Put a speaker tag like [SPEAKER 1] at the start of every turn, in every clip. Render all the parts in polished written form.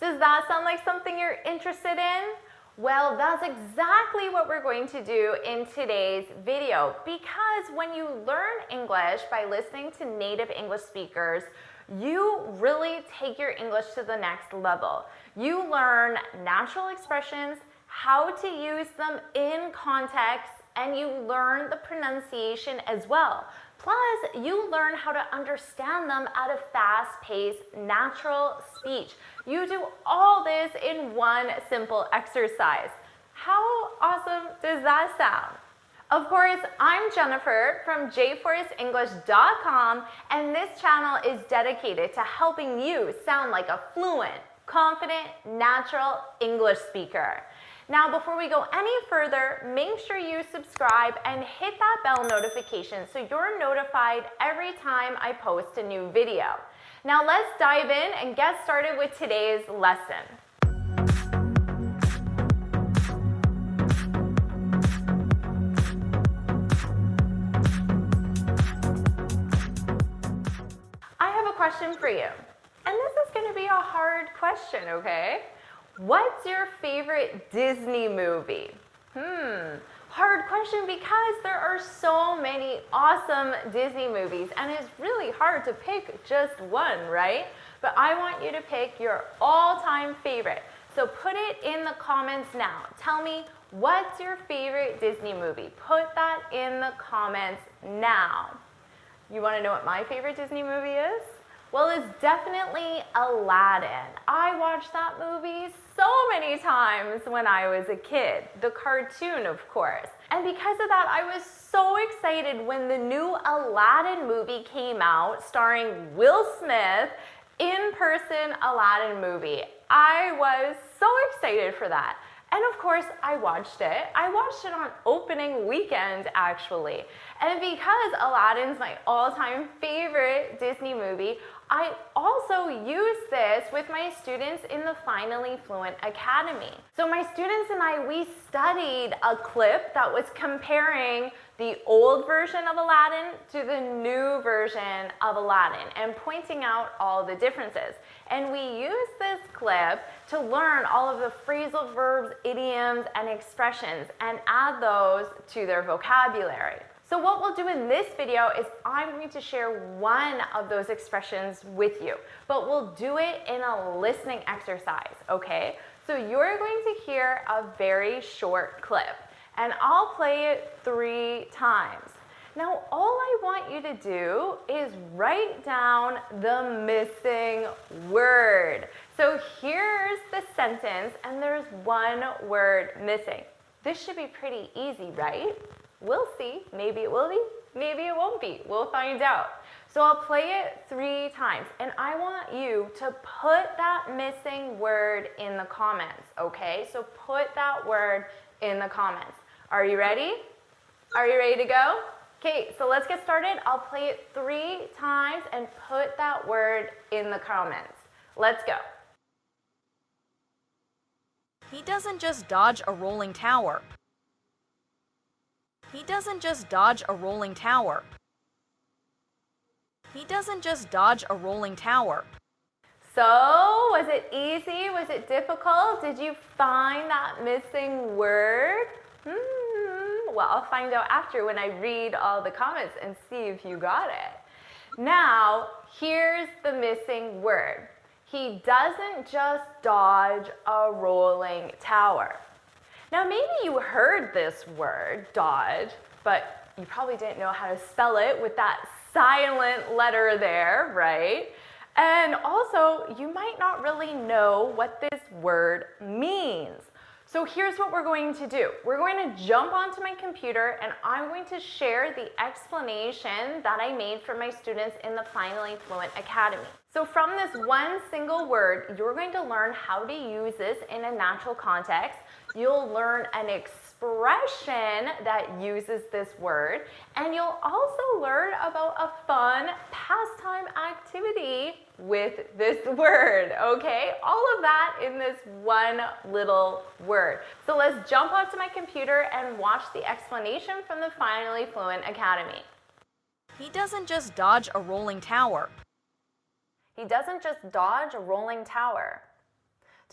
[SPEAKER 1] Does that sound like something you're interested in? Well, that's exactly what we're going to do in today's video, because when you learn English by listening to native English speakers, you really take your English to the next level. You learn natural expressions, how to use them in context, and you learn the pronunciation as well. Plus, you learn how to understand them at a fast-paced, natural speech. You do all this in one simple exercise. How awesome does that sound? Of course, I'm Jennifer from jforrestenglish.com, and this channel is dedicated to helping you sound like a fluent, confident, natural English speaker. Now, before we go any further, make sure you subscribe and hit that bell notification so you're notified every time I post a new video. Now, let's dive in and get started with today's lesson. I have a question for you, and this is going to be a hard question, okay? What's your favorite Disney movie? Hard question because there are so many awesome Disney movies and it's really hard to pick just one, right? But I want you to pick your all-time favorite. So put it in the comments now. Tell me, what's your favorite Disney movie? Put that in the comments now. You want to know what my favorite Disney movie is? Well, it's definitely Aladdin. I watched that movie so many times when I was a kid. The cartoon, of course. And because of that, I was so excited when the new Aladdin movie came out, starring Will Smith, in-person Aladdin movie. I was so excited for that. And of course, I watched it. I watched it on opening weekend, actually. And because Aladdin's my all-time favorite Disney movie, I also use this with my students in the Finally Fluent Academy. So my students and I, we studied a clip that was comparing the old version of Aladdin to the new version of Aladdin and pointing out all the differences. And we used this clip to learn all of the phrasal verbs, idioms, and expressions and add those to their vocabulary. So what we'll do in this video is I'm going to share one of those expressions with you, but we'll do it in a listening exercise, okay? So you're going to hear a very short clip, and I'll play it 3 times. Now, all I want you to do is write down the missing word. So here's the sentence, and there's one word missing. This should be pretty easy, right? We'll see. Maybe it will be, maybe it won't be. We'll find out. So I'll play it 3 times, and I want you to put that missing word in the comments, okay? So put that word in the comments. Are you ready? Are you ready to go? Okay, so let's get started. I'll play it 3 times and put that word in the comments. Let's go.
[SPEAKER 2] He doesn't just dodge a rolling tower. He doesn't just dodge a rolling tower. He doesn't just dodge a rolling tower.
[SPEAKER 1] So, was it easy? Was it difficult? Did you find that missing word? Well, I'll find out after when I read all the comments and see if you got it. Now, here's the missing word. He doesn't just dodge a rolling tower. Now, maybe you heard this word, dodge, but you probably didn't know how to spell it with that silent letter there, right? And also, you might not really know what this word means. So here's what we're going to do. We're going to jump onto my computer and I'm going to share the explanation that I made for my students in the Finally Fluent Academy. So from this one single word, you're going to learn how to use this in a natural context. You'll learn an expression that uses this word, and you'll also learn about a fun pastime activity with this word, okay? All of that in this one little word. So let's jump onto my computer and watch the explanation from the Finally Fluent Academy.
[SPEAKER 2] He doesn't just dodge a rolling tower.
[SPEAKER 1] He doesn't just dodge a rolling tower.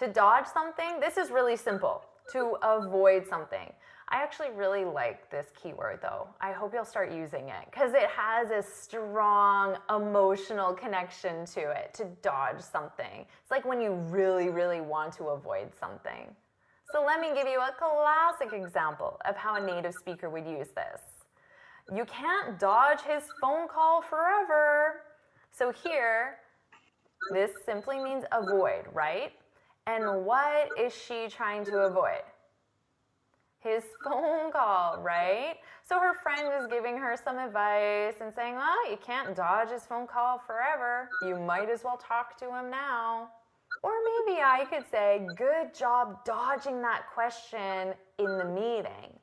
[SPEAKER 1] To dodge something, this is really simple. To avoid something. I actually really like this keyword though. I hope you'll start using it because it has a strong emotional connection to it, to dodge something. It's like when you really, really want to avoid something. So let me give you a classic example of how a native speaker would use this. You can't dodge his phone call forever. So here, this simply means avoid, right? And what is she trying to avoid? His phone call, right? So her friend is giving her some advice and saying, well, you can't dodge his phone call forever. You might as well talk to him now. Or maybe I could say, good job dodging that question in the meeting.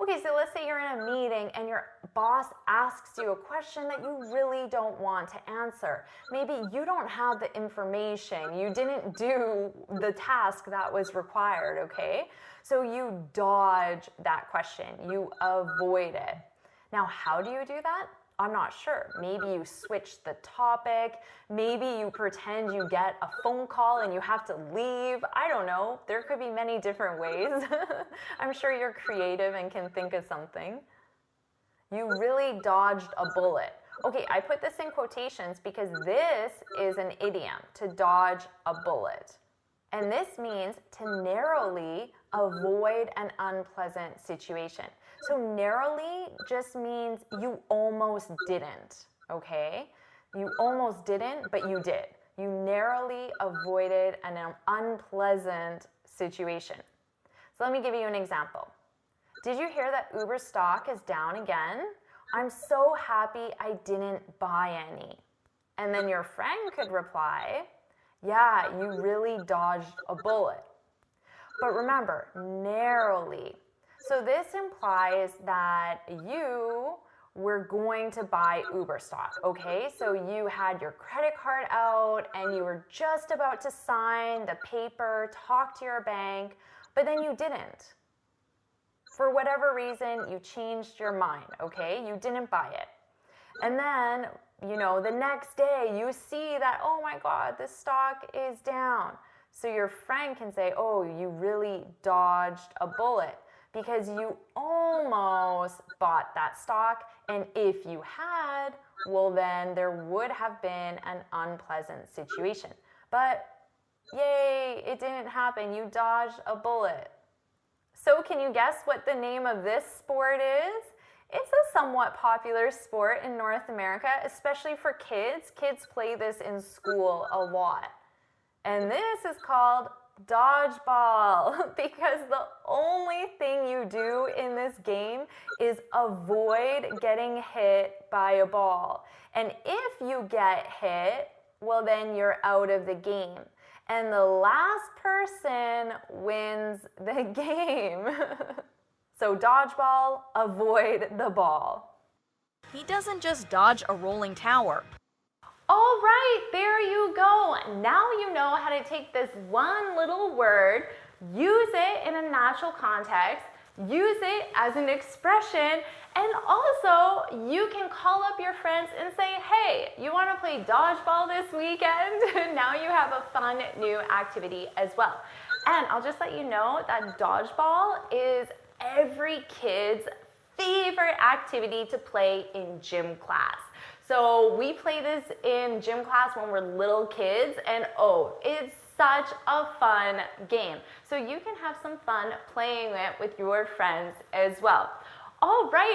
[SPEAKER 1] Okay, so let's say you're in a meeting and your boss asks you a question that you really don't want to answer. Maybe you don't have the information. You didn't do the task that was required, okay? So you dodge that question. You avoid it. Now, how do you do that? I'm not sure. Maybe you switch the topic. Maybe you pretend you get a phone call and you have to leave. I don't know. There could be many different ways. I'm sure you're creative and can think of something. You really dodged a bullet. Okay, I put this in quotations because this is an idiom, to dodge a bullet. And this means to narrowly avoid an unpleasant situation. So narrowly just means you almost didn't, okay? You almost didn't, but you did. You narrowly avoided an unpleasant situation. So let me give you an example. Did you hear that Uber stock is down again? I'm so happy I didn't buy any. And then your friend could reply, yeah, you really dodged a bullet. But remember, narrowly. So this implies that you were going to buy Uber stock, okay? So you had your credit card out and you were just about to sign the paper, talk to your bank, but then you didn't. For whatever reason, you changed your mind, okay? You didn't buy it. And then, the next day you see that, oh my God, this stock is down. So your friend can say, oh, you really dodged a bullet because you almost bought that stock. And if you had, well, then there would have been an unpleasant situation. But yay, it didn't happen. You dodged a bullet. So can you guess what the name of this sport is? It's a somewhat popular sport in North America, especially for kids. Kids play this in school a lot. And this is called dodgeball because the only thing you do in this game is avoid getting hit by a ball. And if you get hit, well, then you're out of the game. And the last person wins the game. So dodgeball, avoid the ball.
[SPEAKER 2] He doesn't just dodge a rolling tower.
[SPEAKER 1] All right, there you go. Now you know how to take this one little word, use it in a natural context, use it as an expression, and also you can call up your friends and say, hey, you want to play dodgeball this weekend? Now you have a fun new activity as well. And I'll just let you know that dodgeball is every kid's favorite activity to play in gym class. So we play this in gym class when we're little kids, and oh, it's such a fun game. So you can have some fun playing it with your friends as well. All right.